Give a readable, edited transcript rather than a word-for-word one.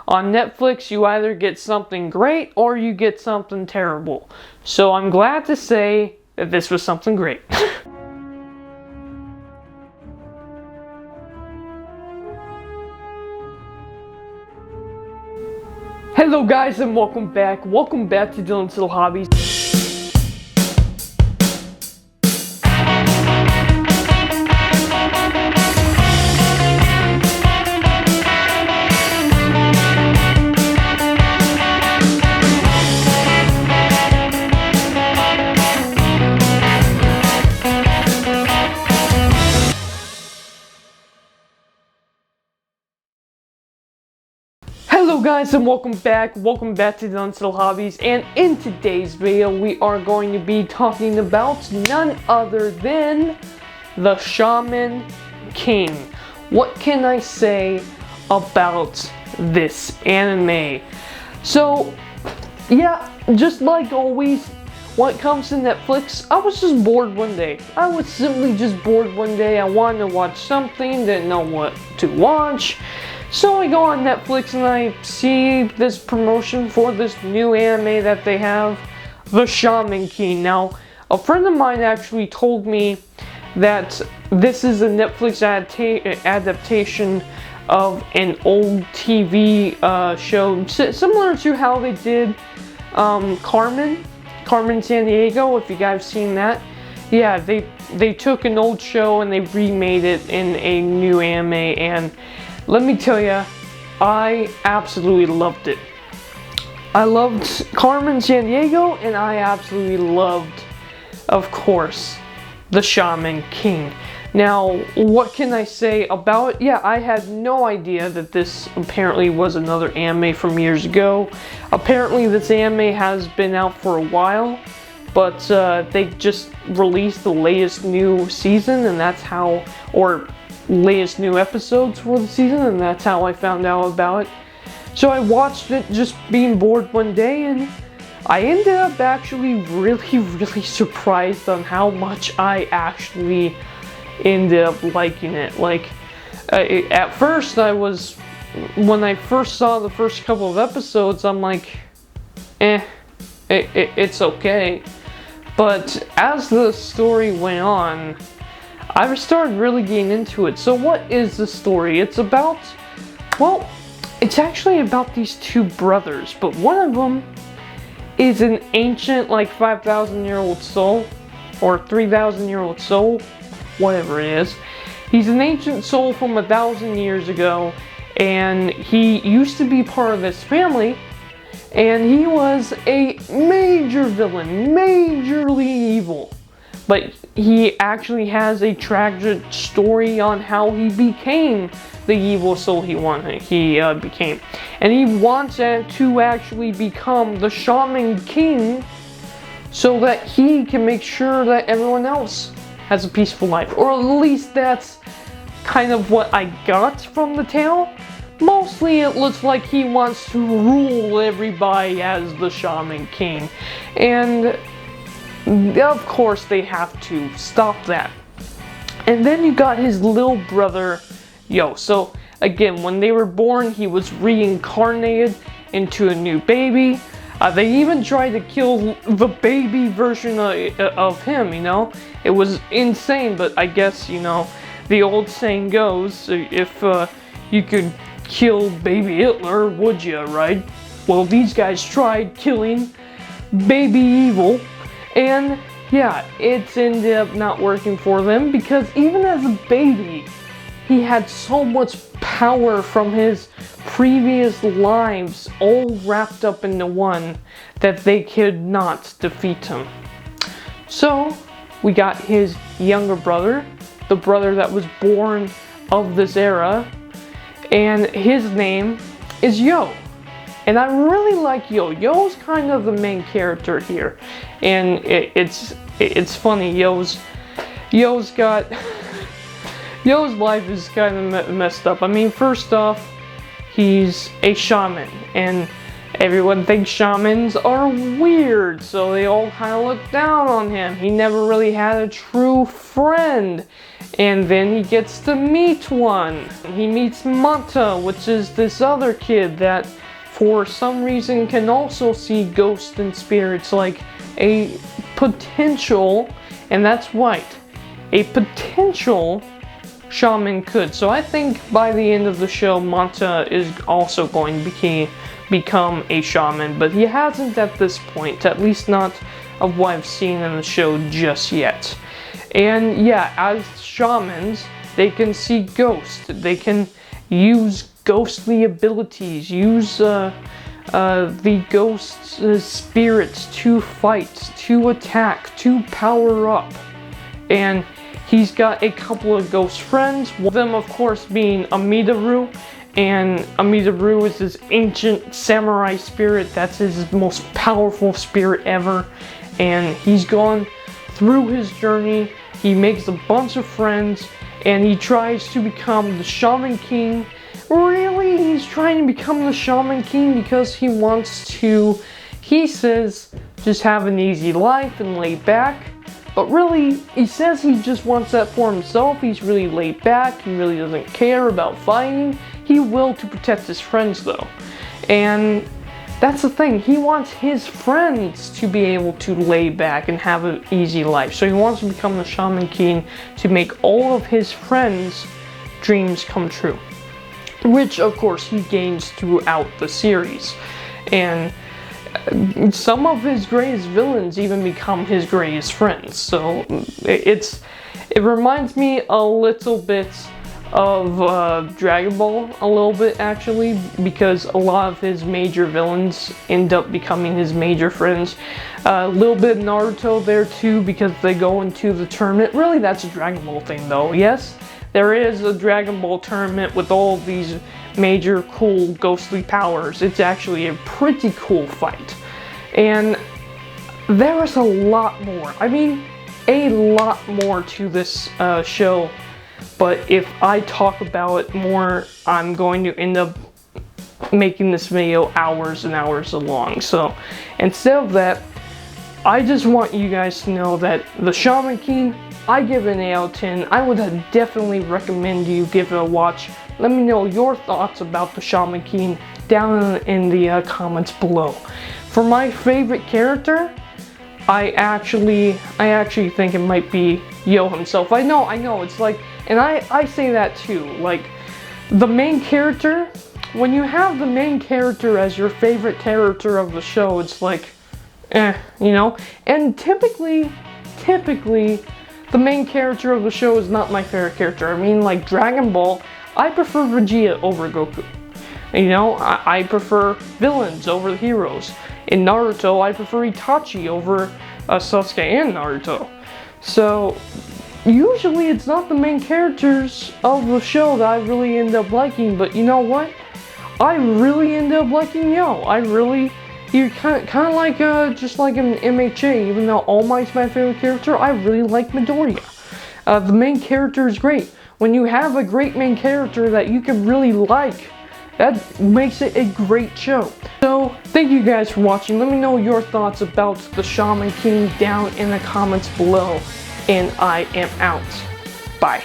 On Netflix, you either get something great or you get something terrible. So I'm glad to say that this was something great. Hello guys and welcome back. Welcome back to Dylan's Little Hobbies. Hello guys and welcome back to Dylan's Little Hobbies, and in today's video we are going to be talking about none other than the Shaman King. What can I say about this anime? So yeah, just like always when it comes to Netflix, I was just bored one day. I was simply just bored one day. I wanted to watch something, didn't know what to watch. So I go on Netflix and I see this promotion for this new anime that they have, the Shaman King. Now, a friend of mine actually told me that this is a Netflix adaptation of an old TV show, similar to how they did Carmen Sandiego, if you guys have seen that. Yeah, they took an old show and they remade it in a new anime, and let me tell you, I absolutely loved it. I loved Carmen Sandiego, and I absolutely loved, of course, the Shaman King. Now, what can I say about it? Yeah, I had no idea that this apparently was another anime from years ago. Apparently, this anime has been out for a while, but they just released the latest new season, and that's how, or latest new episodes for the season, and that's how I found out about it. So I watched it just being bored one day, and I ended up actually really surprised on how much I actually ended up liking it. Like, at first when I first saw the first couple of episodes, I'm like, it's okay. But as the story went on, I started really getting into it. So what is the story? It's about, well, it's actually about these two brothers, but one of them is an ancient, like 5,000-year-old soul, or 3,000-year-old soul, whatever it is. He's an ancient soul from 1,000 years ago, and he used to be part of this family, and he was a major villain, majorly evil. But he actually has a tragic story on how he became the evil soul he became. And he wants to actually become the Shaman King so that he can make sure that everyone else has a peaceful life. Or at least that's kind of what I got from the tale. Mostly it looks like he wants to rule everybody as the Shaman King. And of course they have to stop that. And then you got his little brother, So again, when they were born, he was reincarnated into a new baby. They even tried to kill the baby version of him, It was insane, but I guess, the old saying goes, if you could kill baby Hitler, would you, right? Well, these guys tried killing baby evil. And yeah, it ended up not working for them, because even as a baby, he had so much power from his previous lives all wrapped up into one that they could not defeat him. So we got his younger brother, the brother that was born of this era, and his name is Yo. And I really like Yo. Yo's kind of the main character here, and it's funny. Yo's life is kind of messed up. I mean, first off, he's a shaman, and everyone thinks shamans are weird, so they all kind of look down on him. He never really had a true friend. And then he gets to meet one. He meets Manta, which is this other kid that for some reason can also see ghosts and spirits, like a potential, and that's right, a potential shaman could. So I think by the end of the show, Manta is also going to become a shaman, but he hasn't at this point, at least not of what I've seen in the show just yet. And yeah, as shamans, they can see ghosts, they can use ghostly abilities, use the ghosts' spirits to fight, to attack, to power up. And he's got a couple of ghost friends, one of them of course being Amidaru, and Amidaru is this ancient samurai spirit that's his most powerful spirit ever. And he's gone through his journey, he makes a bunch of friends, and he tries to become the Shaman King. Really, he's trying to become the Shaman King because he wants to, he says, just have an easy life and lay back. But really, he says he just wants that for himself. He's really laid back, he really doesn't care about fighting. He will to protect his friends though. And that's the thing, he wants his friends to be able to lay back and have an easy life. So he wants to become the Shaman King to make all of his friends' dreams come true. Which of course he gains throughout the series. And some of his greatest villains even become his greatest friends. So it reminds me a little bit of Dragon Ball, a little bit actually, because a lot of his major villains end up becoming his major friends. A little bit Naruto there too, because they go into the tournament. Really, that's a Dragon Ball thing though. Yes, there is a Dragon Ball tournament with all of these major cool ghostly powers. It's actually a pretty cool fight. And there is a lot more. I mean, a lot more to this show. But if I talk about it more, I'm going to end up making this video hours and hours long. So instead of that, I just want you guys to know that the Shaman King, I give it an 8 out of 10. I would definitely recommend you give it a watch. Let me know your thoughts about the Shaman King down in the comments below. For my favorite character, I actually think it might be Yo himself. I know, it's like, and I say that too, like, the main character, when you have the main character as your favorite character of the show, it's like, you know? And typically, the main character of the show is not my favorite character. I mean, like Dragon Ball, I prefer Vegeta over Goku. You know, I prefer villains over the heroes. In Naruto, I prefer Itachi over Sasuke and Naruto. So, usually it's not the main characters of the show that I really end up liking, but you know what? I really end up liking Yo. You're kind of like, just like in MHA, even though All Might's my favorite character, I really like Midoriya. The main character is great. When you have a great main character that you can really like, that makes it a great show. So, thank you guys for watching. Let me know your thoughts about the Shaman King down in the comments below. And I am out. Bye.